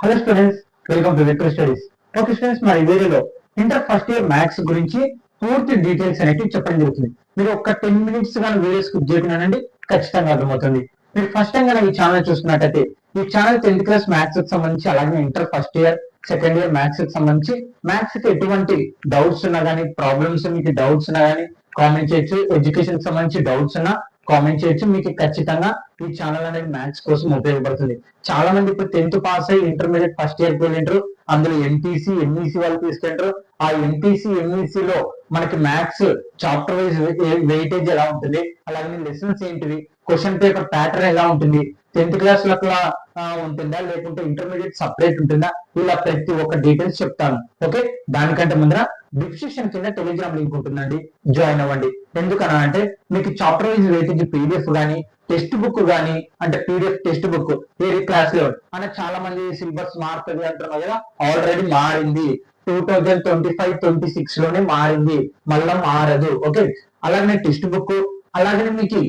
Hello students, welcome to Victor Studies. Okay students, మరి ఈ వీడియోలో ఇంటర్ ఫస్ట్ ఇయర్ మ్యాథ్స్ గురించి పూర్తి డీటెయిల్స్ అనేవి చెప్పడం జరుగుతుంది. మీరు ఒక 10 minutes కానీ వీడియో స్కిప్ చేయకుండానండి ఖచ్చితంగా అర్థమవుతుంది. మీరు ఫస్ట్ టైం కానీ ఈ ఛానల్ చూస్తున్నట్టయితే ఈ ఛానల్ 10th క్లాస్ మ్యాథ్స్ కి సంబంధించి, అలాగే inter first year second year maths కి సంబంధించి మ్యాథ్స్ కి ఎటువంటి డౌట్స్ ఉన్నా కానీ, ప్రాబ్లమ్స్ మీకు డౌట్స్ ఉన్నా కానీ కామెంట్ చేయొచ్చు. ఎడ్యుకేషన్ కి సంబంధించి డౌట్స్ ఉన్నా కామెంట్ చేయొచ్చు. మీకు ఖచ్చితంగా ఈ ఛానల్ అనేది మ్యాథ్స్ కోసం ఉపయోగపడుతుంది. చాలా మంది ఇప్పుడు 10th పాస్ అయ్యి ఇంటర్మీడియట్ ఫస్ట్ ఇయర్ కి వెళ్ళింటారు. అందులో ఎంపీసీ ఎంఈసీ వాళ్ళు తీసుకుంటారు. ఆ ఎంపీసీ ఎంఈసీ లో మనకి మ్యాథ్స్ చాప్టర్ వైజ్ వెయిటేజ్ ఎలా ఉంటుంది, అలాగే లెసన్స్ ఏంటివి, క్వశ్చన్ పేపర్ ప్యాటర్న్ ఎలా ఉంటుంది, 10th క్లాస్ లో అట్లా ఉంటుందా లేకుంటే ఇంటర్మీడియట్ సపరేట్ ఉంటుందా, ఇలా ప్రతి ఒక్క డీటెయిల్స్ చెప్తాను. ఓకే, దానికంటే ముందర డిస్క్రిప్షన్ కింద టెలిగ్రామ్ లింక్ ఉంటుందండి, జాయిన్ అవ్వండి. ఎందుకన్నా అంటే మీకు చాప్టర్ వైజ్ వెయిటేజ్ పీడిఎఫ్ కానీ, టెక్స్ట్ బుక్ కానీ, అంటే పీడిఎఫ్ టెక్స్ట్ బుక్ వేరే క్లాస్ లో అంటే చాలా మంది సిలబస్ మారుతుంది అంటున్నారు కదా, ఆల్రెడీ మారింది. 2025-26 లోనే మారింది, మళ్ళా మారదు. ఓకే, అలాగే టెక్స్ట్ బుక్, అలాగే మీకు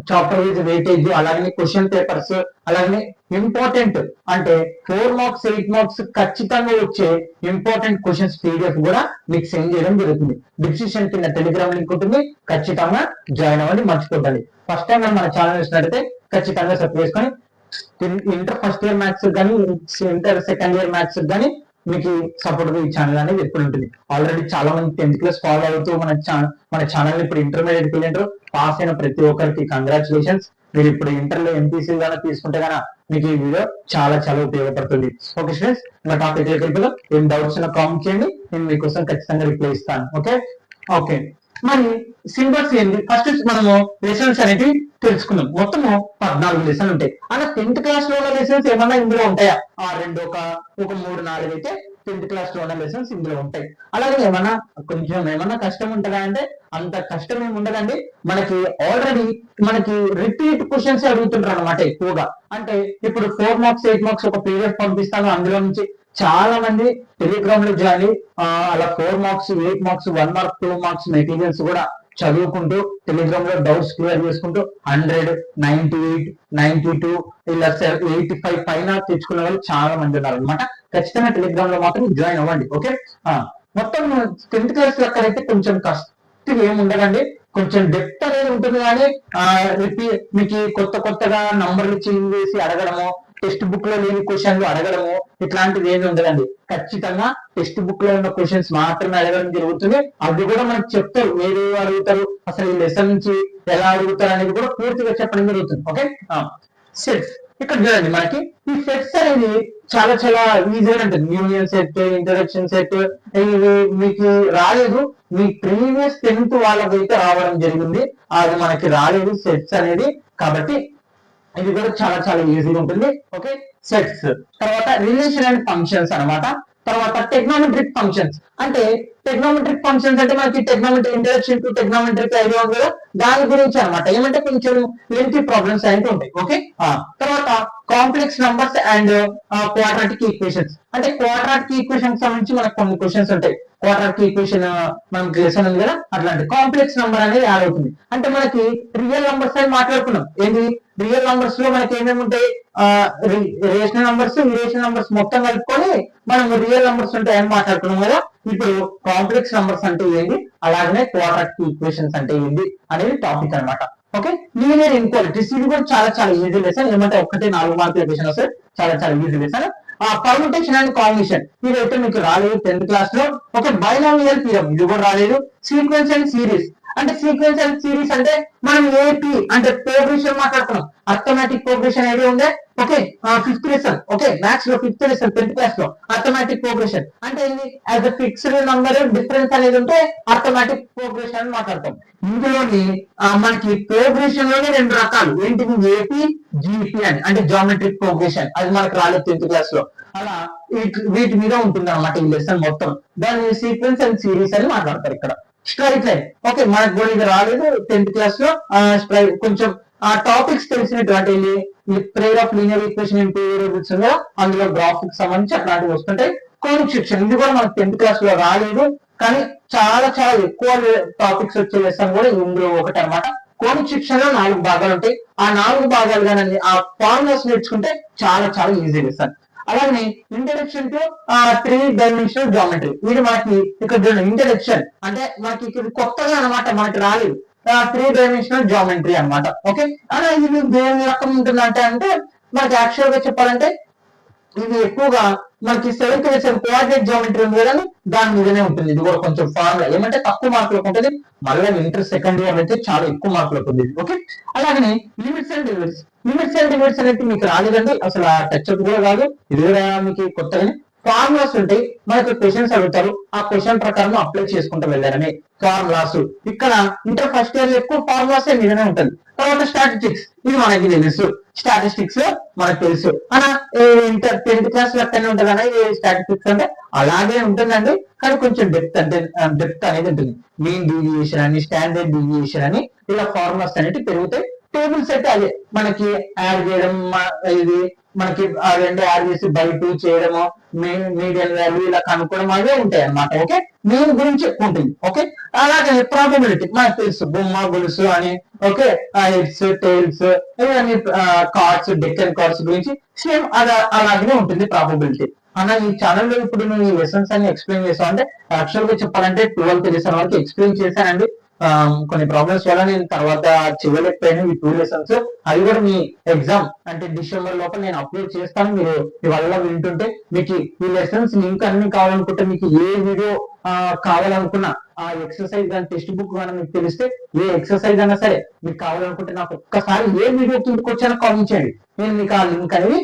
చాప్టర్ వైజ్ వెయిటేజ్, అలాగే క్వశ్చన్ పేపర్స్, అలాగే ఇంపార్టెంట్ అంటే 4 మార్క్స్ 8 మార్క్స్ ఖచ్చితంగా వచ్చే ఇంపార్టెంట్ క్వశ్చన్స్ పీడిఎఫ్ కూడా మీకు సెండ్ చేయడం జరుగుతుంది. డిస్క్రిప్షన్ కింద టెలిగ్రామ్ లింక్ ఉంటుంది, ఖచ్చితంగా జాయిన్ అవ్వండి, మర్చిపోకండి. ఫస్ట్ టైం మన ఛానల్ చూసినట్టయితే ఖచ్చితంగా సబ్స్క్రైబ్ చేసుకొని ఇంటర్ ఫస్ట్ ఇయర్ మ్యాథ్స్ కానీ, ఇంటర్ సెకండ్ ఇయర్ మ్యాథ్స్ కానీ మీకు సపోర్ట్ ఈ ఛానల్ అనేది ఎప్పుడు ఉంటుంది. ఆల్రెడీ చాలా మంది 10th క్లాస్ ఫాలో అవుతూ మన ఛానల్ ఇప్పుడు ఇంటర్మీడియట్ వెళ్ళింటారు. పాస్ అయిన ప్రతి ఒక్కరికి కంగ్రాచులేషన్స్. మీరు ఇప్పుడు ఇంటర్ లో ఎంపీసీ గానీ తీసుకుంటే గానీ మీకు ఈ వీడియో చాలా చాలా ఉపయోగపడుతుంది. ఓకే స్టూడెంట్స్, నా టాపిక్ ఏం డౌట్స్ ఉన్నా కామెంట్ చేయండి, నేను మీకోసం ఖచ్చితంగా రిప్లై ఇస్తాను. ఓకే ఓకే మరి సిలబస్ ఏంటి, ఫస్ట్ మనము లెసన్స్ అనేవి తెలుసుకుందాం. మొత్తము 14 లెసన్లు ఉంటాయి. అలా 10th క్లాస్ లో ఉన్న లెసన్స్ ఏమన్నా ఇందులో ఉంటాయా? ఒక 3-4 అయితే 10th క్లాస్ లో ఉన్న లెసన్స్ ఇందులో ఉంటాయి. అలాగే ఏమన్నా కష్టం ఉంటుందా అంటే అంత కష్టం ఏమి ఉండదండి. మనకి రిపీట్ క్వశ్చన్స్ అడుగుతుంటారు అనమాట ఎక్కువగా. అంటే ఇప్పుడు 4 మార్క్స్ 8 మార్క్స్ ఒక పీడిఎఫ్ పంపిస్తాను, అందులో నుంచి చాలా మంది టెలిగ్రామ్ లో జాయిన్ అలా 4 marks 8 marks 1 mark 2 marks materials కూడా చదువుకుంటూ టెలిగ్రామ్ లో డౌట్స్ క్లియర్ చేసుకుంటూ 100, 98, 92 ఇలా 85 పైన తెచ్చుకున్న వాళ్ళు చాలా మంది ఉన్నారు అనమాట. ఖచ్చితంగా టెలిగ్రామ్ లో మాత్రం జాయిన్ అవ్వండి. ఓకే, మొత్తం 10th క్లాస్ అక్కడైతే కొంచెం కష్టం ఏమి ఉండదండి, కొంచెం డెప్త్ అనేది ఉంటుంది. కానీ మీకు కొత్తగా నంబర్లు చేంజ్ చేసి అడగడము, టెక్స్ట్ బుక్ లో లేని క్వశ్చన్లు అడగడము, ఇట్లాంటిది ఏమి ఉండదండి. ఖచ్చితంగా టెక్స్ట్ బుక్ లో ఉన్న క్వశ్చన్స్ మాత్రమే అడగడం జరుగుతుంది. అది కూడా మనకు చెప్తారు, ఏది అడుగుతారు, అసలు ఈ లెసన్ నుంచి ఎలా అడుగుతారు అనేది కూడా పూర్తిగా చెప్పడం జరుగుతుంది. ఓకే, సెట్స్ ఇక్కడ చూడండి, మనకి ఈ సెట్స్ అనేది చాలా చాలా ఈజీగా ఉంటుంది. యూనియన్ సెట్, ఇంట్రడక్షన్ సెట్, ఇవి మీకు రాలేదు, మీ ప్రీవియస్ 10th వాళ్ళకైతే రావడం జరిగింది, అది మనకి రాలేదు సెట్స్ అనేది. కాబట్టి ఇది కూడా చాలా చాలా ఈజీగా ఉంటుంది. ఓకే, సెట్స్ తర్వాత రిలేషన్ అండ్ ఫంక్షన్స్ అనమాట. తర్వాత టెక్నామెట్రిక్ ఫంక్షన్స్ అంటే మనకి టెక్నామెట్రీ ఇంట్రడక్షన్ టు టెక్నామెట్రిక్ ఐడియా ఉంది కదా, దాని గురించి అనమాట. ఏమంటే కొంచెం లెంతీ ప్రాబ్లమ్స్ అయితే ఉంటాయి. ఓకే, తర్వాత complex numbers and quadratic equations అంటే క్వాడ్రాటిక్ ఈక్వేషన్ సంబంధించి మనకు కొన్ని క్వశ్చన్స్ ఉంటాయి. క్వాడ్రాటిక్ ఈక్వేషన్ మనకి లెసన్ ఉంది కదా, అట్లాంటి కాంప్లెక్స్ నంబర్ అనేది యాడ్ అవుతుంది. అంటే మనకి రియల్ నంబర్స్ అని మాట్లాడుకున్నాం. ఏంటి రియల్ నంబర్స్ లో మనకి ఏమేమి ఉంటాయి, రేషనల్ నంబర్స్, ఇరేషనల్ నంబర్స్ మొత్తం కలుపుకొని మనం రియల్ నంబర్స్ ఉంటాయని మాట్లాడుకున్నాం కదా. ఇప్పుడు కాంప్లెక్స్ నంబర్స్ అంటే ఏంటి, అలాగనే క్వాడ్రాటిక్ ఈక్వేషన్స్ అంటే ఏంటి అనేది టాపిక్ అనమాట. ఓకే, లీనియర్ ఇన్క్వాలిటీస్ ఇది కూడా చాలా చాలా ఈజీ లెసన్. ఏమంటే 4 మార్కుల క్వశ్చన్ వస్తే చాలా చాలా easy lesson. Permutation and combination ఇదైతే మీకు రాలేదు 10th క్లాస్ లో. ఓకే, బైనామియల్ థియరం ఇది కూడా రాలేదు. సీక్వెన్స్ అండ్ సిరీస్ అంటే సీక్వెన్స్ అండ్ సిరీస్ అంటే మనం ఏపీ అంటే ప్రోగ్రెషన్ మాట్లాడుతున్నాం. అర్థమెటిక్ ప్రోగ్రెషన్ ఏది ఉండే. Okay, 5th lesson. Okay, maths లో 5th లెసన్ 10th క్లాస్ లో అర్థమెటిక్ ప్రోగ్రెషన్ అంటే ఏంటి, as a fixed number difference అనేది ఉంటే అర్థమెటిక్ ప్రోగ్రెషన్ అని మాట్లాడతాం. ఇందులోని మనకి ప్రోగ్రెషన్ లోనే 2 రకాలు, ఏంటిది ఏపీ జీపీ అని, అంటే జామెట్రిక్ ప్రోగ్రెషన్, అది మనకు రాలేదు 10th క్లాస్ లో. అలా వీటి మీద ఉంటుంది అనమాట ఈ లెసన్ మొత్తం. దాన్ని సీక్వెన్స్ అండ్ సిరీస్ అని మాట్లాడతారు ఇక్కడ. స్ట్రైట్ లైన్ ఓకే, మనకు కూడా ఇది రాలేదు 10th క్లాస్ లో. కొంచెం ఆ టాపిక్స్ తెలిసినటువంటి prayer of linear equation in 2 variables ఉందో అందులో గ్రాఫిక్స్ సంబంధించి అట్లాంటివి వస్తుంటాయి. కోనిక్ సెక్షన్ ఇది కూడా మనకు 10th క్లాస్ లో రాలేదు, కానీ చాలా చాలా ఎక్కువ టాపిక్స్ వచ్చే లెసన్ కూడా ఇందులో ఒకటి అనమాట. కోనిక్ సెక్షన్ లో 4 భాగాలు ఉంటాయి. ఆ 4 భాగాలు కానీ ఆ ఫార్ములాస్ నేర్చుకుంటే చాలా చాలా ఈజీగా ఇస్తారు. అలాగే ఇంట్రడక్షన్ టు 3 డైమెన్షనల్ జామెట్రీ, ఇది మనకి ఇక్కడ ఇంట్రడక్షన్ అంటే మనకి ఇక్కడ కొత్తగా అనమాట, మనకి రాలేదు 3 డైమెన్షనల్ జామెట్రీ అనమాట. ఓకే, అలా ఇది దేని రకం ఉంటుందంటే అంటే మనకి యాక్చువల్ గా చెప్పాలంటే ఇది ఎక్కువగా మనకి 7th లెసన్ కోఆర్డినేట్ జామెట్రీ ఉంది కదండి, దాని మీదనే ఉంటుంది. ఇది కూడా కొంచెం ఫార్ములా ఏమంటే తక్కువ మార్కులకు ఉంటుంది, మళ్ళీ ఇంటర్ సెకండ్ ఇయర్ అయితే చాలా ఎక్కువ మార్కులకు ఉంది. ఓకే, అలాగనే లిమిట్స్ అండ్ డివిడ్స్, లిమిట్స్ అండ్ డివిడ్స్ అనేది మీకు రాలేదండి, అసలు ఆ టచ్ అప్ కూడా కాదు, ఇది కూడా మీకు కొత్తగానే ఫార్ములాస్ ఉంటాయి. మనకు క్వశ్చన్స్ అడుగుతారు, ఆ క్వశ్చన్ ప్రకారం అప్లై చేసుకుంటూ వెళ్ళారని ఫార్ములాస్. ఇక్కడ ఇంటర్ ఫస్ట్ ఇయర్ ఎక్కువ ఫార్ములాస్ మీదనే ఉంటుంది. తర్వాత స్టాటిస్టిక్స్, ఇది మనకి తెలుసు, స్టాటిస్టిక్స్ లో మనకు తెలుసు అలా ఇంటర్ 10th క్లాస్ లెక్కనే ఉంటుంది అన్న స్టాటిస్టిక్స్ అంటే అలాగే ఉంటుందండి, కానీ కొంచెం డెప్త్ అనేది ఉంటుంది. మీన్ డీవియేషన్ అని, స్టాండర్డ్ డీవియేషన్ అని ఇలా ఫార్ములాస్ అనేవి పెరుగుతాయి. టేబుల్స్ అయితే అదే మనకి యాడ్ చేయడం, ఇది మనకి ఆ 2 యాడ్ చేసి బై 2 చేయడము, మీడియన్ వాల్యూ ఇలా కనుక్కోవడం అవే ఉంటాయి అన్నమాట. ఓకే, దీని గురించి ఎక్కువ ఉంటుంది. ఓకే, అలాగే ప్రాబబిలిటీ మనకు తెలుసు, బొమ్మ గొలుసు అని. ఓకే, హెడ్స్ టైల్స్ ఇవన్నీ కార్డ్స్, డెక్కన్ కార్డ్స్ గురించి సేమ్ అలాగే ఉంటుంది ప్రాబబిలిటీ. అన్న ఈ ఛానల్లో ఇప్పుడు నేను ఈ లెసన్స్ అన్ని ఎక్స్ప్లెయిన్ చేసాను అంటే యాక్చువల్ గా చెప్పాలంటే 12th లెసన్ వరకు ఎక్స్ప్లెయిన్ చేశానండి. కొన్ని ప్రాబ్లమ్స్ వల్ల నేను తర్వాత చేయలేకపోయాను ఈ 2 లెసన్స్. అవి కూడా మీ ఎగ్జామ్ అంటే డిసెంబర్ లోపల నేను అప్లోడ్ చేస్తాను. మీరు ఇవల్ల వింటుంటే మీకు ఈ లెసన్స్ లింక్ అన్ని కావాలనుకుంటే, మీకు ఏ వీడియో కావాలనుకున్నా ఆ ఎక్సర్సైజ్ కానీ టెక్స్ట్ బుక్ కానీ మీకు తెలిస్తే ఏ ఎక్సర్సైజ్ అయినా సరే మీకు కావాలనుకుంటే నాకు ఒక్కసారి ఏ వీడియో కిందకి వచ్చానో కామెంట్ చేయండి, నేను మీకు ఆ లింక్ అనేది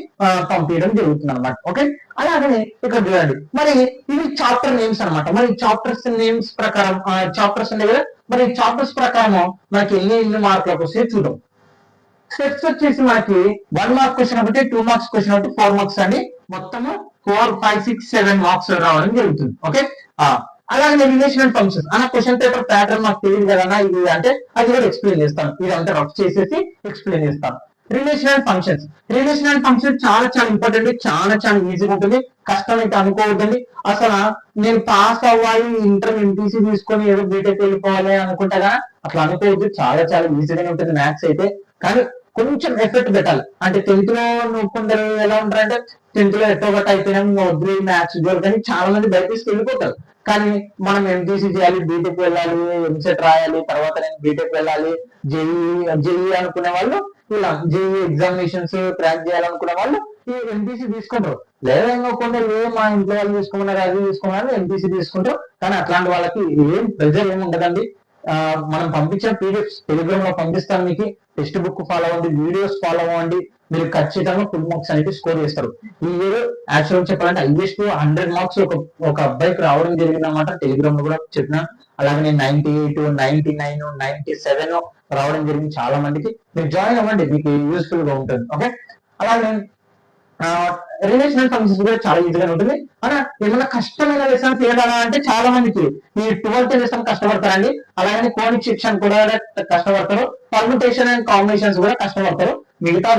పంపించడం జరుగుతుంది అనమాట. ఓకే, అలాగనే ఇక్కడ చూడండి మరి ఇవి చాప్టర్ నేమ్స్ అనమాట. మరి చాప్టర్స్ నేమ్స్ ప్రకారం చాప్టర్స్ ఉన్నాయి కదా, మరి చాప్టర్స్ ప్రకారం మనకి ఎన్ని మార్కులకు వస్తే చూద్దాం. స్టెప్స్ వచ్చేసి మనకి 1 మార్క్ క్వశ్చన్ ఒకటి, 2 మార్క్స్ క్వశ్చన్ ఒకటి, 4 మార్క్స్ అండి, మొత్తము 4, 5, 6, 7 మార్క్స్ రావడం జరుగుతుంది. ఓకే, అలాగే రిలేషనల్ ఫంక్షన్స్ అన్న క్వశ్చన్ పేపర్ ప్యాటర్న్ మాకు తెలియదు కదా ఇది అంటే అది కూడా ఎక్స్ప్లెయిన్ చేస్తాను. ఇదంతా రఫ్ చేసేసి ఎక్స్ప్లెయిన్ చేస్తాను. రిలేషనల్ ఫంక్షన్స్, రిలేషనల్ ఫంక్షన్స్ చాలా చాలా ఇంపార్టెంట్, చాలా చాలా ఈజీగా ఉంటుంది, కష్టం అయితే అనుకోవద్దండి. అసలు నేను పాస్ అవ్వాలి, ఇంటర్ ఎంపీసీ తీసుకొని ఏదో బీటెక్ వెళ్ళిపోవాలి అనుకుంటా కదా, అట్లా అనుకోవద్దు, చాలా చాలా ఈజీగానే ఉంటుంది మ్యాథ్స్ అయితే. కానీ కొంచెం ఎఫెక్ట్ పెట్టాలి. అంటే 10th లో కొందరు ఎలా ఉంటారంటే 10th లో ఎట్టో గట్ట అయిపోయినాం వద్దు మ్యాథ్స్ జోరు, కానీ చాలా మంది బయటకు వెళ్ళిపోతారు. కానీ మనం ఎంపీసీ చేయాలి, బీటెక్ వెళ్ళాలి, ఎంసెట్ రాయాలి, తర్వాత నేను బీటెక్ వెళ్ళాలి, జేఈ అనుకునే వాళ్ళు ఇలా జేఈ ఎగ్జామినేషన్స్ క్రాక్ చేయాలనుకునే వాళ్ళు ఈ ఎంపీసీ తీసుకుంటారు. లేదా ఇంకా కొందరు మా ఇంట్లో వాళ్ళు తీసుకున్నారు, అది తీసుకున్నారు, ఎంపీసీ తీసుకుంటారు. కానీ అట్లాంటి వాళ్ళకి ఏం ప్రెజర్ ఏమి ఉండదండి. మనం పంపించిన పీడిఎఫ్ టెలిగ్రామ్ లో పంపిస్తాను, మీకు టెక్స్ట్ బుక్ ఫాలో అవ్వండి, వీడియోస్ ఫాలో అవ్వండి, మీరు ఖచ్చితంగా ఫుల్ మార్క్స్ అనేది స్కోర్ చేస్తారు. ఈ ఇయర్ యాక్చువల్ చెప్పాలంటే హైయెస్ట్ 100 మార్క్స్ ఒక అబ్బాయికి రావడం జరిగింది అనమాట. టెలిగ్రామ్ లో కూడా చెప్పిన, అలాగే నేను 98, 99, 97 రావడం జరిగింది చాలా మందికి. మీరు జాయిన్ అవ్వండి, మీకు యూస్ఫుల్ గా ఉంటుంది. ఓకే, అలాగే రిలేషనల్ ఫంక్షన్స్ కూడా చాలా ఈజీగా ఉంటుంది. అలా ఏమైనా కష్టమైన లెసన్స్ ఏదా అంటే చాలా మందికి ఈ 12th లెసన్ కష్టపడతారండి. అలాగే కోనిక్ సెక్షన్ కూడా కష్టపడతారు, పర్ముటేషన్ అండ్ కాంబినేషన్స్ కూడా కష్టపడతారు. మిగతా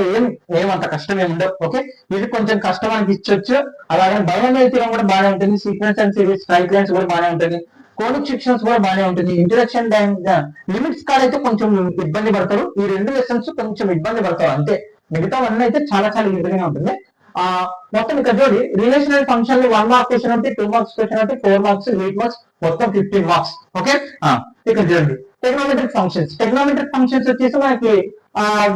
ఏమంత కష్టం ఏమి ఉండవు. ఓకే, ఇది కొంచెం కష్టం అనిపించవచ్చు. అలాగే బయోమెట్రీ థియరం కూడా బాగానే ఉంటుంది, sequence and series strike lines కూడా బాగానే ఉంటుంది, కోనిక్ సెక్షన్స్ కూడా బాగానే ఉంటుంది. ఇంట్రడక్షన్ టైం లిమిట్స్ కాడ అయితే కొంచెం ఇబ్బంది పడతారు. ఈ 2 లెసన్స్ కొంచెం ఇబ్బంది పడతారు అంతే, మిగతా వన్ అయితే చాలా చాలా ఈజీగా ఉంటుంది. మొత్తం ఇక్కడ చూడండి, రిలేషనల్ ఫంక్షన్ లో 1 మార్క్ క్వశ్చన్ అంటే, 2 మార్క్స్ క్వశ్చన్ అంటే, 4 మార్క్స్, 8 మార్క్స్, మొత్తం 15 మార్క్స్. ఓకే, ఇక్కడ చూడండి టెక్నామెట్రిక్ ఫంక్షన్స్. టెక్నామెట్రిక్ ఫంక్షన్స్ వచ్చేసి మనకి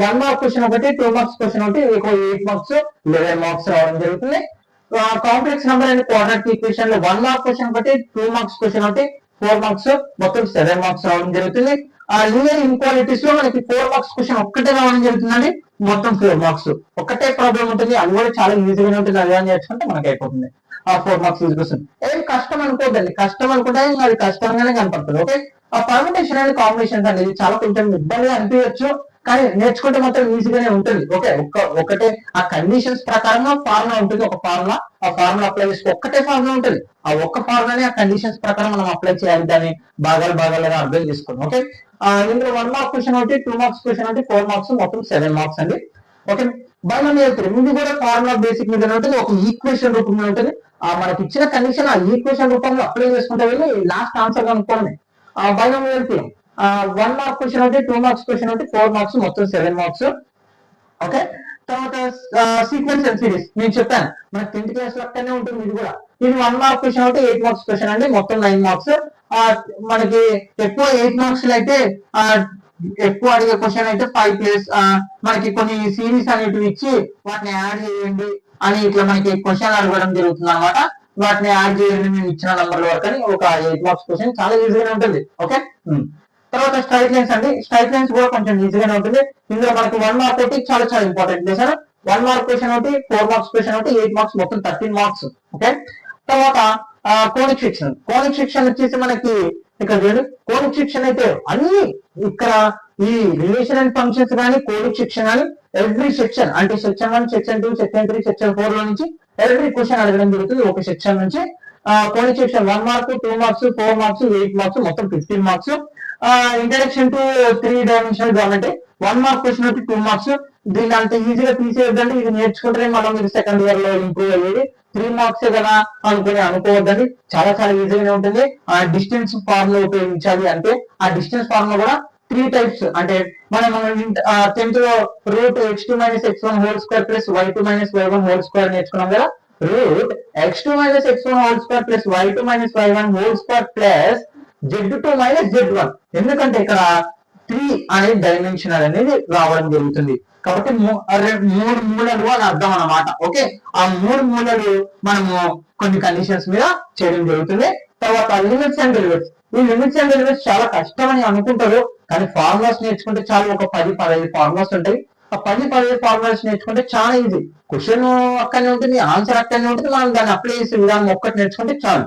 1 మార్క్ క్వశ్చన్ ఒకటి, 2 మార్క్స్ క్వశ్చన్ ఒకటి, 8 మార్క్స్, 11 మార్క్స్ రావడం జరుగుతుంది. Complex number and quadratic equation లో 1 మార్క్ క్వశ్చన్ ఒకటి, 2 మార్క్స్ క్వశ్చన్ ఒకటి, 4 మార్క్స్, మొత్తం 7 మార్క్స్ రావడం జరుగుతుంది. లీనియర్ ఇన్క్వాలిటీస్ లో మనకి 4 మార్క్స్ క్వశ్చన్ ఒక్కటే రావడం జరుగుతుందండి, మొత్తం 4 మార్క్స్. ఒక్కటే ప్రాబ్లం ఉంటుంది, అది కూడా చాలా ఈజీగానే ఉంటుంది, అది అని నేర్చుకుంటే మనకి అయిపోతుంది. 4 మార్క్స్ ఈజీగా వస్తుంది. ఏం కష్టం అనుకోద్దండి, కష్టం అనుకుంటే అది కష్టంగానే కనపడుతుంది. ఓకే, పర్ముటేషన్ అండ్ కాంబినేషన్స్ అనేది చాలా కొంచెం ఇబ్బందిగా అనిపించచ్చు, కానీ నేర్చుకుంటే మాత్రం ఈజీగానే ఉంటుంది. ఓకే, ఒకటే ఆ కండిషన్స్ ప్రకారంగా ఫార్ములా ఉంటుంది, ఒక ఫార్ములా, ఆ ఫార్ములా అప్లై చేస్తే ఒక్కటే ఫార్ములా ఉంటుంది, ఆ ఒక్క ఫార్ములాని ఆ కండిషన్స్ ప్రకారం మనం అప్లై చేయాలి, దాన్ని భాగాలుగా అర్థం చేసుకోండి. ఓకే, ఇందులో 1 మార్క్ క్వశ్చన్ ఒకటి, 2 మార్క్స్ క్వశ్చన్ ఒకటి, 4 మార్క్స్, మొత్తం 7 మార్క్స్ అండి. ఓకే, బయోమెట్రీ ఇది కూడా ఫార్ములా బేసిక్ మీద ఉంటుంది, ఒక ఈక్వేషన్ రూపంలో ఉంటుంది. మనకి ఇచ్చిన కండిషన్ ఆ ఈక్వేషన్ రూపంలో అప్లై చేసుకుంటే వెళ్ళి లాస్ట్ ఆన్సర్ కనుక్కోవడమే. బయోమెట్రీ 1 మార్క్ క్వశ్చన్ ఒకటి, 2 మార్క్స్ క్వశ్చన్ ఒకటి, 4 మార్క్స్, మొత్తం 7 మార్క్స్. ఓకే, తర్వాత సీక్వెన్స్ అండ్ సిరీస్ నేను చెప్పాను మన 10th క్లాస్ లెక్కనే ఉంటుంది ఇది కూడా. ఇది 1 మార్క్ క్వశ్చన్ ఒకటి, 8 మార్క్స్ క్వశ్చన్ అండి, మొత్తం 9 మార్క్స్. మనకి ఎక్కువ 8 మార్క్స్ అయితే ఎక్కువ అడిగే క్వశ్చన్ అయితే 5 ప్లస్ మనకి కొన్ని సిరీస్ అనేటివి ఇచ్చి వాటిని యాడ్ చేయండి అని ఇట్లా మనకి క్వశ్చన్ అడగడం జరుగుతుంది అనమాట. వాటిని యాడ్ చేయండి మేము ఇచ్చిన నంబర్ల వరకు అని ఒక 8 మార్క్స్ క్వశ్చన్ చాలా ఈజీగానే ఉంటుంది. ఓకే, తర్వాత స్ట్రైట్ లైన్స్ అండి. స్ట్రైట్ లైన్స్ కూడా కొంచెం ఈజీగానే ఉంటుంది. ఇందులో మనకి 1 మార్క్ ఒకటి చాలా చాలా ఇంపార్టెంట్ సార్. 1 మార్క్ క్వశ్చన్ ఒకటి, 4 మార్క్స్ క్వశ్చన్ ఒకటి, 8 మార్క్స్, మొత్తం 13 మార్క్స్. ఓకే, తర్వాత కోనిక్ సెక్షన్. కోనిక్ సెక్షన్ వచ్చేసి మనకి ఇక్కడ చూడండి, కోనిక్ సెక్షన్ అయితే అన్ని ఇక్కడ ఈ రిలేషన్ అండ్ ఫంక్షన్స్ కానీ కోనిక్ సెక్షన్ కానీ ఎవ్రీ సెక్షన్ అంటే సెక్షన్ 1, సెక్షన్ 2, సెక్షన్ 3, సెక్షన్ 4 లో నుంచి ఎవ్రీ క్వశ్చన్ అడగడం జరుగుతుంది ఒక సెక్షన్ నుంచి. Conic section 1 mark, 2 marks, 4 marks, 8 marks, మొత్తం 15 marks. Introduction to 3 dimensional geometry 1 mark question ఒకటి, 2 మార్క్స్. దీన్ని అంత ఈజీగా తీసేయద్దండి, ఇది నేర్చుకుంటే మనం మీరు సెకండ్ ఇయర్ లో ఇంప్రూవ్ అయ్యేది. 3 మార్క్స్ కదా అనుకోవద్దండి, చాలా చాలా ఈజీగానే ఉంటుంది. డిస్టెన్స్ ఫార్ములా ఉపయోగించాలి అంటే ఆ డిస్టెన్స్ ఫార్ములా కూడా 3 టైప్స్ అంటే మనం 10th లో root x2 - x1 whole square plus y2 - y1 whole square నేర్చుకున్నాం కదా. Root x2 - x1 whole square plus y2 - y1 whole square plus z2 - z1. ఎందుకంటే ఇక్కడ 3 అనేది డైమెన్షనల్ అనేది రావడం జరుగుతుంది కాబట్టి 3 మూలలు అని అర్థం అన్నమాట. ఓకే, ఆ 3 మూలలు మనము కొన్ని కండిషన్స్ మీద చేయడం జరుగుతుంది. తర్వాత లిమిట్స్ అండ్ డెరివేటివ్స్. ఈ లిమిట్స్ అండ్ డెరివేటివ్స్ చాలా కష్టం అని అనుకుంటారు, కానీ ఫార్ములాస్ నేర్చుకుంటే చాలు. ఒక 10-15 ఫార్ములాస్ ఉంటాయి. ఆ 10-15 ఫార్ములాస్ నేర్చుకుంటే చాలా ఈజీ. క్వశ్చన్ అక్కడనే ఉంటుంది, ఆన్సర్ అక్కడనే ఉంటుంది, మనం దాన్ని అప్లై చేసే విధానం ఒక్కటి నేర్చుకుంటే చాలు.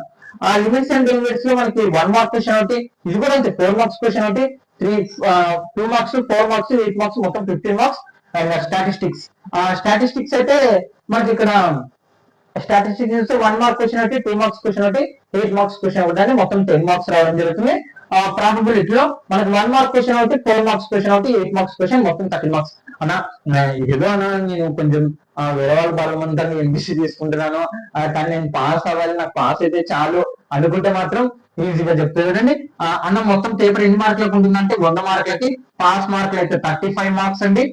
ఆ లిమిట్స్ అండ్ డెరివేటివ్స్ లో మనకి 1 మార్క్ క్వశ్చన్ ఒకటి, ఇది కూడా అంతే 4 మార్క్స్ క్వశ్చన్ ఒకటి, 2 మార్క్స్, 4 మార్క్స్, 8 మార్క్స్, మొత్తం 15 మార్క్స్. And statistics. స్టాటిస్టిక్స్ అయితే మనకి ఇక్కడ స్టాటిస్టిక్స్ 1 మార్క్ క్వశ్చన్ ఒకటి, 2 మార్క్స్ క్వశ్చన్ ఒకటి, 8 మార్క్స్ క్వశ్చన్ ఒకటి అని మొత్తం 10 మార్క్స్ రావడం జరుగుతుంది. ప్రాబబిలిటీలో మనకి 1 మార్క్ క్వశ్చన్ ఒకటి, 4 మార్క్స్ క్వశ్చన్ ఒకటి, 8 మార్క్స్ క్వశ్చన్, మొత్తం 13 మార్క్స్. అన్నా ఏదో అన్నా నేను కొంచెం వేరే వాళ్ళ బలమంతా ఎంబీసీ తీసుకుంటున్నాను, కానీ నేను పాస్ అవ్వాలి, నాకు పాస్ అయితే చాలు అనుకుంటే మాత్రం ఈజీగా చెప్తుంది చూడండి. అన్న మొత్తం పేపర్ ఎన్ని మార్కులకు ఉంటుందంటే 100 మార్కులకి. పాస్ మార్కులు అయితే 35 మార్క్స్ అండి.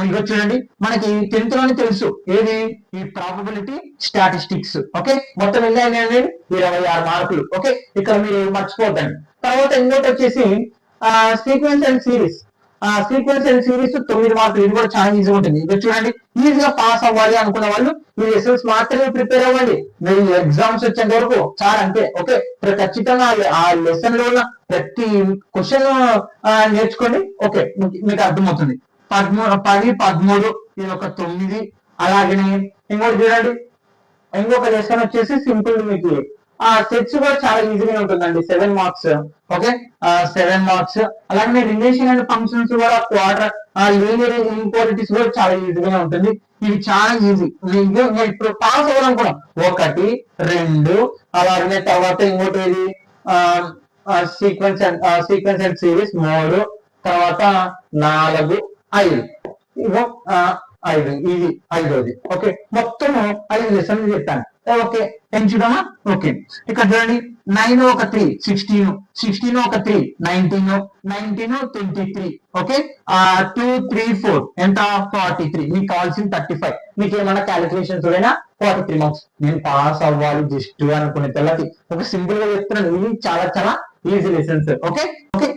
ఇంకా చూడండి మనకి 10th లోనే తెలుసు ఏది ఈ ప్రాబబిలిటీ స్టాటిస్టిక్స్. ఓకే, మొత్తం ఎన్ని అనేది 26 మార్కులు. ఓకే, ఇక్కడ మీరు మర్చిపోద్దండి. తర్వాత ఇంకోటి వచ్చేసి sequence and series. Sequence and series 9 మార్కులు. ఇది కూడా చాలా ఈజీగా ఉంటుంది. ఇది చూడండి, ఈజీగా పాస్ అవ్వాలి అనుకున్న వాళ్ళు ఈ లెసన్స్ మాత్రమే ప్రిపేర్ అవ్వండి. మీరు ఎగ్జామ్స్ వచ్చేంత వరకు చాలా అంతే. ఓకే, ఖచ్చితంగా ఆ లెసన్ లో ఉన్న ప్రతి క్వశ్చన్ నేర్చుకోండి. ఓకే, మీకు అర్థమవుతుంది. 10, 13 ఇది ఒక 9. అలాగనే ఇంకోటి చూడండి, ఇంకొక లెసన్ వచ్చేసి సింపుల్ మీకు సెట్స్ కూడా చాలా ఈజీగా ఉంటుందండి, 7 మార్క్స్. Okay, 7 marks. అలాగే రిలేషన్ అండ్ ఫంక్షన్స్ కూడా క్వార్టర్ లీనియర్ ఇన్క్వాలిటీస్ కూడా చాలా ఈజీగా ఉంటుంది. ఇవి చాలా ఈజీ. ఇప్పుడు పాస్ అవ్వడం కూడా 1, 2 అలాగే తర్వాత ఇంకోటి సీక్వెన్స్ అండ్ సిరీస్ 3, తర్వాత 4, 5. ఇవో 5, ఇది 5వది. ఓకే, మొత్తం 5 లెసన్లు చెప్పాను. ఓకే, ఎంచుదామా? ఓకే, ఇక్కడ చూడండి 9 ఒక 3 16, 16 ఒక 3 19, 19 23. ఓకే, 2, 3, 4 ఎంత 43. మీకు కావాల్సింది 35. మీకు ఏమైనా క్యాలిక్యులేషన్స్ అయినా 43 మార్క్స్. నేను పాస్ అవ్వాలి జస్ట్ అనుకునే తెల్లకి ఒక సింపుల్ గా చెప్తున్నాను. ఇవి చాలా చాలా ఈజీ లెసన్స్. ఓకే ఓకే,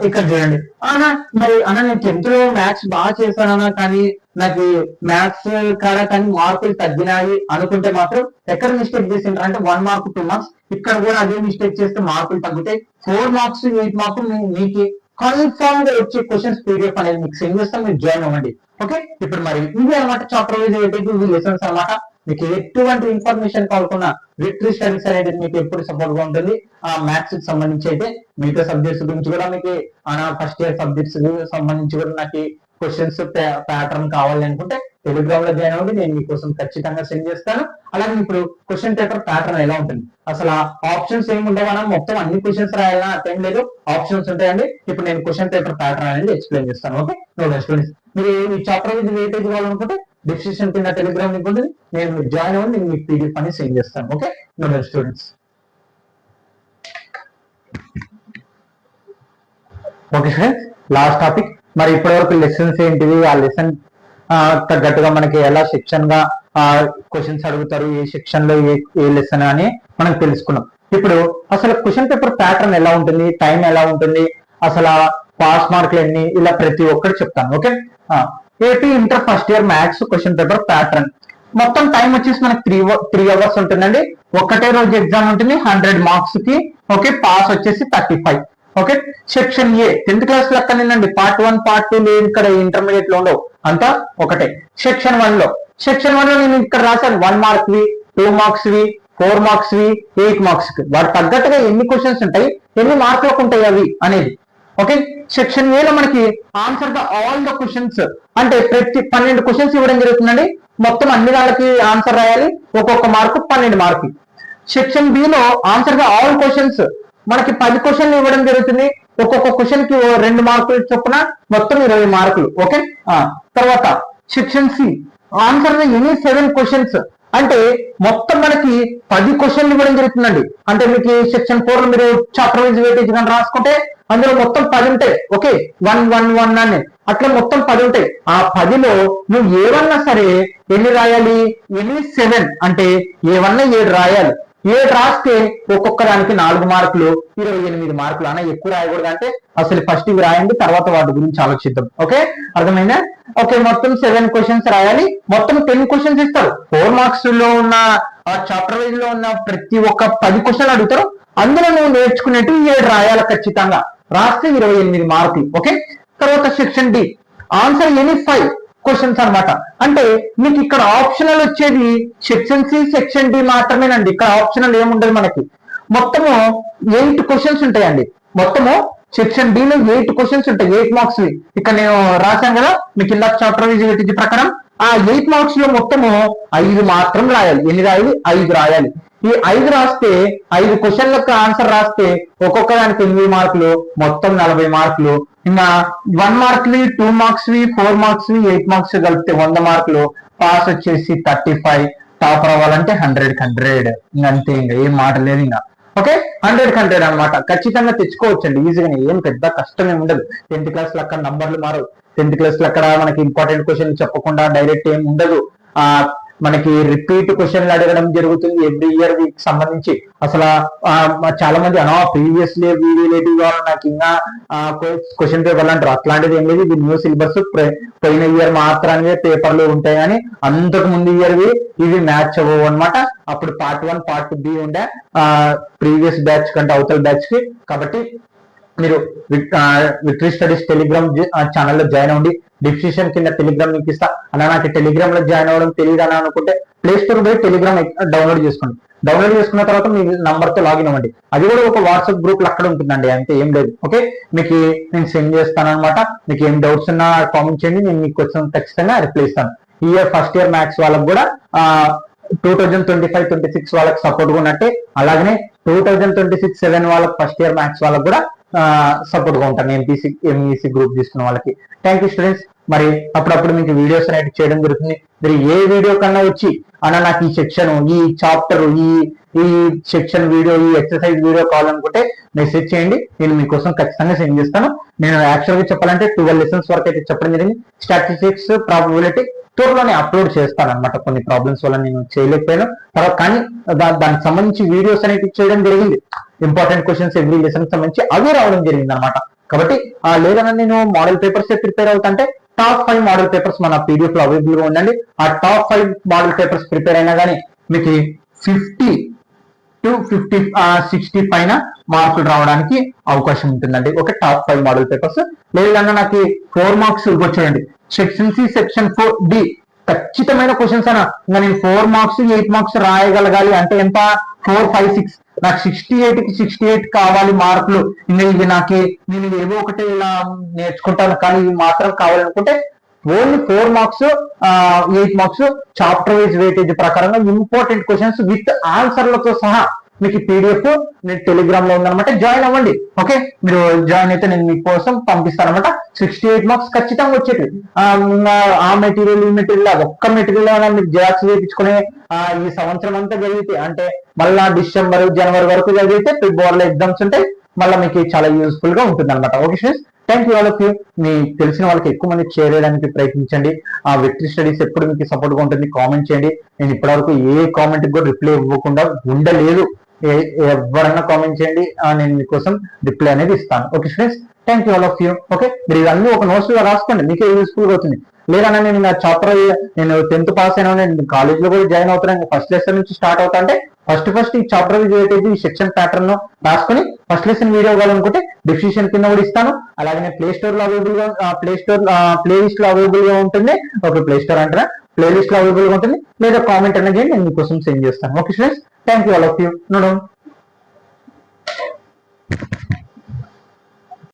ఇక్కడ చూడండి అన్న, మరి అన్న నేను 10th లో మ్యాథ్స్ బాగా చేశానన్నా, కానీ నాకు మ్యాథ్స్ కాడ కానీ మార్కులు తగ్గినాయి అనుకుంటే మాత్రం ఎక్కడ మిస్టేక్ చేసిండ్రు అంటే 1 మార్క్ 2 మార్క్స్. ఇక్కడ కూడా అదే మిస్టేక్ చేస్తే మార్కులు తగ్గుతాయి. 4 మార్క్స్ 8 మార్క్స్ మీకు కన్ఫర్మ్ గా వచ్చే క్వశ్చన్స్ పీడిఎఫ్ అనేది మీకు సెండ్ చేస్తాం, మీరు జాయిన్ అవ్వండి. ఓకే, ఇప్పుడు మరి ఇవి అనమాట చాప్టర్ వైజ్ లెసన్స్ అనమాట. మీకు ఎటువంటి ఇన్ఫర్మేషన్ కావాలన్నా విక్టరీ స్టడీస్ అనేది మీకు ఎప్పుడు సపోర్ట్ గా ఉంటుంది. ఆ మ్యాథ్స్ కి సంబంధించి అయితే మిగతా సబ్జెక్ట్స్ గురించి కూడా మీకు ఫస్ట్ ఇయర్ సబ్జెక్ట్స్ సంబంధించి కూడా నాకు క్వశ్చన్స్ ప్యాటర్న్ కావాలి అనుకుంటే టెలిగ్రామ్ లో జాయిన్ అవ్వండి, నేను మీకోసం ఖచ్చితంగా సెండ్ చేస్తాను. అలాగే ఇప్పుడు క్వశ్చన్ పేపర్ ప్యాటర్న్ ఎలా ఉంటుంది, అసలు ఆప్షన్స్ ఏమి ఉండవన్నా, మొత్తం అన్ని క్వశ్చన్స్ రాయాలా అర్థం లేదు, ఆప్షన్స్ ఉంటాయండి. ఇప్పుడు నేను క్వశ్చన్ పేపర్ ప్యాటర్న్ అనేది ఎక్స్ప్లెయిన్ చేస్తాను. ఓకే, నోట్ స్టూడెంట్స్, మీరు ఈ చాప్టర్ మీద వెయిటేజ్ కావాలనుకుంటే డిస్క్రిప్షన్ కింద టెలిగ్రామ్ లింక్ ఉంటుంది, నేను మీకు జాయిన్ అవ్వండి, నేను మీకు పీడిఎఫ్ అనేది సెండ్ చేస్తాను. Okay, note students. Okay friends, last topic. మరి ఇప్పటివరకు లెసన్స్ ఏంటివి, ఆ లెసన్ తగ్గట్టుగా మనకి ఎలా సెక్షన్ గా క్వశ్చన్స్ అడుగుతారు, ఏ సెక్షన్ లో ఏ లెసన్ అని మనం తెలుసుకున్నాం. ఇప్పుడు అసలు క్వశ్చన్ పేపర్ ప్యాటర్న్ ఎలా ఉంటుంది, టైం ఎలా ఉంటుంది, అసలు పాస్ మార్కులు ఎన్ని, ఇలా ప్రతి ఒక్కటి చెప్తాను. Okay, AP inter first year maths question paper pattern. మొత్తం టైం వచ్చేసి మనకి త్రీ అవర్స్ ఉంటుందండి. ఒకటే రోజు ఎగ్జామ్ ఉంటుంది 100 మార్క్స్ కి. ఓకే, పాస్ వచ్చేసి 35. Okay, section A 10th class లెక్కనేనండి. పార్ట్ 1 పార్ట్ 2 లేదు ఇక్కడ, ఇంటర్మీడియట్ లో ఉండవు, అంతా ఒకటే. సెక్షన్ 1 లో నేను ఇక్కడ రాశాను 1 మార్క్ వి, 2 మార్క్స్ వి, 4 మార్క్స్ వి, 8 మార్క్స్ కి. వాటి తగ్గట్టుగా ఎన్ని క్వశ్చన్స్ ఉంటాయి, ఎన్ని మార్కులకు ఉంటాయి అవి అనేది. ఓకే, సెక్షన్ ఏ లో మనకి answer the all the questions అంటే ప్రతి 12 క్వశ్చన్స్ ఇవ్వడం జరుగుతుందండి. మొత్తం అన్ని వాళ్ళకి ఆన్సర్ రాయాలి, ఒక్కొక్క మార్కు 12 మార్కులు. సెక్షన్ బి లో ఆన్సర్ ద ఆల్ క్వశ్చన్స్ మనకి 10 క్వశ్చన్లు ఇవ్వడం జరుగుతుంది. ఒక్కొక్క క్వశ్చన్ కి 2 మార్కులు చొప్పున మొత్తం 20 మార్కులు. ఓకే, తర్వాత section C answer the any 7 questions అంటే మొత్తం మనకి 10 క్వశ్చన్లు ఇవ్వడం జరుగుతుందండి. అంటే మీకు సెక్షన్ 4 లో మీరు చాప్టర్ వైజ్ వెయిటేజ్ కానీ రాసుకుంటే అందులో మొత్తం 10 ఉంటాయి. ఓకే, 1 1 1 అని అట్లా మొత్తం 10 ఉంటాయి. ఆ 10లో నువ్వు ఏవన్నా సరే ఎన్ని రాయాలి, ఎన్ని 7 అంటే ఏవన్నా 7 రాయాలి. 7 రాస్తే ఒక్కొక్క దానికి 4 మార్కులు, 28 మార్కులు. అన్న ఎక్కువ రాయకూడదు అంటే అసలు ఫస్ట్ ఇవి రాయండి, తర్వాత వాటి గురించి ఆలోచిద్దాం. ఓకే, అర్థమైందా? ఓకే, మొత్తం 7 క్వశ్చన్స్ రాయాలి. మొత్తం 10 క్వశ్చన్స్ ఇస్తారు. 4 మార్క్స్ లో ఉన్న చాప్టర్ వైజ్ లో ఉన్న ప్రతి ఒక్క 10 క్వశ్చన్లు అడుగుతారు. అందులో నువ్వు నేర్చుకునేట్టు 7 రాయాలి ఖచ్చితంగా. రాస్తే 28 మార్కులు. ఓకే, తర్వాత section D answer any 5 questions అనమాట. అంటే మీకు ఇక్కడ ఆప్షనల్ వచ్చేది సెక్షన్ సి సెక్షన్ డి మాత్రమేనండి. ఇక్కడ ఆప్షనల్ ఏముండదు మనకి. మొత్తము 8 క్వశ్చన్స్ ఉంటాయండి. మొత్తము సెక్షన్ డి లో 8 క్వశ్చన్స్ ఉంటాయి, 8 మార్క్స్. ఇక్కడ నేను రాశాను కదా మీకు ఇలా చాప్టర్ వైజ్ ప్రకారం. ఆ 8 మార్క్స్ లో మొత్తము 5 మాత్రం రాయాలి. ఎన్ని రాయాలి? 5 రాయాలి. ఈ 5 రాస్తే 5 క్వశ్చన్లకు ఆన్సర్ రాస్తే ఒక్కొక్క దానికి 8 మార్కులు, మొత్తం 40 మార్కులు. ఇంకా 1 మార్క్ వి, 2 మార్క్స్ వి, 4 మార్క్స్ వి, 8 మార్క్స్ కలిపితే 100 మార్కులు. పాస్ వచ్చేసి 35. టాపర్ అవ్వాలంటే 100కి 100. ఇంకా అంతే, ఇంకా ఏం మాట లేదు ఇంకా. ఓకే, 100కి 100 అనమాట. ఖచ్చితంగా తెచ్చుకోవచ్చండి ఈజీగానే, ఏం పెద్ద కష్టం ఏమి ఉండదు. 10th క్లాస్ లో అక్కడ నంబర్లు మారవు. 10th క్లాస్ లో అక్కడ మనకి ఇంపార్టెంట్ క్వశ్చన్ చెప్పకుండా డైరెక్ట్ ఏం ఉండదు. మనకి రిపీట్ క్వశ్చన్లు అడగడం జరుగుతుంది ఎవ్రీ ఇయర్ వీక్ సంబంధించి. అసలు చాలా మంది ప్రీవియస్ వీడియో కావాలి నాకు ఇంకా క్వశ్చన్ పేపర్లు అంటారు. అట్లాంటిది ఏం లేదు. ఇది న్యూ సిలబస్, పోయిన ఇయర్ మాత్రమే పేపర్లు ఉంటాయి కానీ అంతకు ముందు ఇయర్వి ఇవి మ్యాచ్ అవ్వవు అనమాట. అప్పుడు పార్ట్ 1 పార్ట్ బి ఉండే ప్రీవియస్ బ్యాచ్ కంటే అవతల బ్యాచ్ కి. కాబట్టి మీరు విక్టరీ స్టడీస్ టెలిగ్రామ్ ఛానల్లో జాయిన్ అవ్వండి. డిస్క్రిప్షన్ కింద టెలిగ్రామ్ లింక్ ఇస్తా. అలా నాకు టెలిగ్రామ్ లో జాయిన్ అవ్వడం తెలియదు అని అనుకుంటే ప్లే స్టోర్ పోయి టెలిగ్రామ్ డౌన్లోడ్ చేసుకోండి. డౌన్లోడ్ చేసుకున్న తర్వాత మీ నంబర్ తో లాగిన్ అవ్వండి. అది కూడా ఒక వాట్సాప్ గ్రూప్ లో అక్కడ ఉంటుందండి, అంతే, ఏం లేదు. ఓకే, మీకు నేను సెండ్ చేస్తాను అనమాట. మీకు ఏం డౌట్స్ ఉన్నా కామెంట్ చేయండి, నేను మీకు క్వశ్చన్ ఖచ్చితంగా రిప్లై ఇస్తాను. ఈ ఇయర్ ఫస్ట్ ఇయర్ మ్యాథ్స్ వాళ్ళకి కూడా 2025-26 వాళ్ళకి సపోర్ట్ గా ఉన్నట్టే, అలాగనే 2026-7 వాళ్ళకి ఫస్ట్ ఇయర్ మ్యాథ్స్ వాళ్ళకి కూడా సపోర్ట్ గా ఉంటాను ఎంఈసి గ్రూప్ తీసుకున్న వాళ్ళకి. Thank you students. మరి అప్పుడప్పుడు మీకు వీడియోస్ అనేది చేయడం జరుగుతుంది. మీరు ఏ వీడియో కన్నా వచ్చి అన్న నాకు ఈ సెక్షన్, ఈ చాప్టర్, ఈ సెక్షన్ వీడియో, ఈ ఎక్సర్సైజ్ వీడియో కావాలనుకుంటే మెసేజ్ చేయండి, నేను మీకోసం ఖచ్చితంగా సెండ్ చేస్తాను. నేను యాక్చువల్ గా చెప్పాలంటే 12 లెసన్స్ వరకు అయితే చెప్పడం జరిగింది. స్టాటిస్టిక్స్, ప్రాబబిలిటీ త్వరలోనే అప్లోడ్ చేస్తాను అనమాట. కొన్ని ప్రాబ్లమ్స్ వల్ల నేను చేయలేకపోయాను. తర్వాత కానీ దానికి సంబంధించి వీడియోస్ అనేవి చేయడం జరిగింది. ఇంపార్టెంట్ క్వశ్చన్స్ ఎవ్రీ లెసన్ సంబంధించి అవి రావడం జరిగింది అనమాట. కాబట్టి లేదన్నా నేను మోడల్ పేపర్స్ ప్రిపేర్ అవుతుంటే టాప్ 5 మోడల్ పేపర్స్ మన పీడిఎఫ్ లో అవైలబుల్ గా ఉండండి. ఆ టాప్ 5 మోడల్ పేపర్స్ ప్రిపేర్ అయినా కానీ మీకు 50 to 60 పైన మార్కులు రావడానికి అవకాశం ఉంటుందండి. ఒక టాప్ 5 మోడల్ పేపర్స్. లేదన్నా నాకు 4 మార్క్స్ వచ్చాయండి. సెక్షన్ సి సెక్షన్ 4 డి ఖచ్చితమైన క్వశ్చన్స్ అన్న. ఇంకా నేను 4 మార్క్స్ 8 మార్క్స్ రాయగలగాలి అంటే ఎంత? 4 5 6. నాకు 68కి 68 కావాలి మార్కులు. ఇంకా ఇవి నేను ఏవో ఒకటి ఇలా నేర్చుకుంటాను కానీ ఇవి మాత్రం కావాలనుకుంటే only 4 marks 8 marks chapter wise weightage ప్రకారంగా ఇంపార్టెంట్ క్వశ్చన్స్ విత్ ఆన్సర్లతో సహా మీకు పీడిఎఫ్ నేను టెలిగ్రామ్ లో ఉందన్నమాట. జాయిన్ అవ్వండి. ఓకే, మీరు జాయిన్ అయితే నేను మీకోసం పంపిస్తాను అనమాట. 68 మార్క్స్ ఖచ్చితంగా వచ్చేది. ఆ మెటీరియల్ ఈ మెటీరియల్ ఒక్క మెటీరియల్ మీరు జిరాక్స్ వేయించుకునే ఈ సంవత్సరం అంతా జరిగితే అంటే మళ్ళా డిసెంబర్ జనవరి వరకు జరిగితే ఫిబ్రవరిలో ఎగ్జామ్స్ ఉంటాయి. మళ్ళీ మీకు చాలా యూస్ఫుల్ గా ఉంటుంది అనమాట. Okay friends, thank you all of you. మీకు తెలిసిన వాళ్ళకి ఎక్కువ మంది షేర్ చేయడానికి ప్రయత్నించండి. ఆ విక్టరీ స్టడీస్ ఎప్పుడు మీకు సపోర్ట్గా ఉంటుంది, కామెంట్ చేయండి. నేను ఇప్పటివరకు ఏ కామెంట్ కూడా రిప్లై ఇవ్వకుండా ఉండలేదు. ఎవరన్నా కామెంట్ చేయండి, నేను మీకోసం రిప్లై అనేది ఇస్తాను. Okay students, thank you all of you. Okay, మీరు ఇవన్నీ ఒక నోట్స్ లో రాసుకోండి, మీకే యూస్ఫుల్ అవుతుంది. లేదన్నా నేను నా చాప్టర్ నేను 10th పాస్ అయినా, నేను కాలేజ్ లో కూడా జాయిన్ అవుతాను, ఫస్ట్ లెసన్ నుంచి స్టార్ట్ అవుతా అంటే ఫస్ట్ ఈ చాప్టర్ రిలేటెడ్ ఈ సెక్షన్ ప్యాటర్న్ రాసుకొని ఫస్ట్ లెసన్ వీడియో కావాలనుకుంటే డిస్క్రిప్షన్ కింద కూడా ఇస్తాను. అలాగే ప్లే స్టోర్ లో అవైలబుల్ గా ప్లే లిస్ట్ లో అవైలబుల్ గా ఉంటుంది. ఓకే, ప్లే స్టోర్ అంటారా, ప్లే లిస్ట్ లో అవైలబుల్ గా ఉంటుంది. లేదా కామెంట్ అనేది నేను మీకోసం సెండ్ చేస్తాను. Okay students, thank you all of you.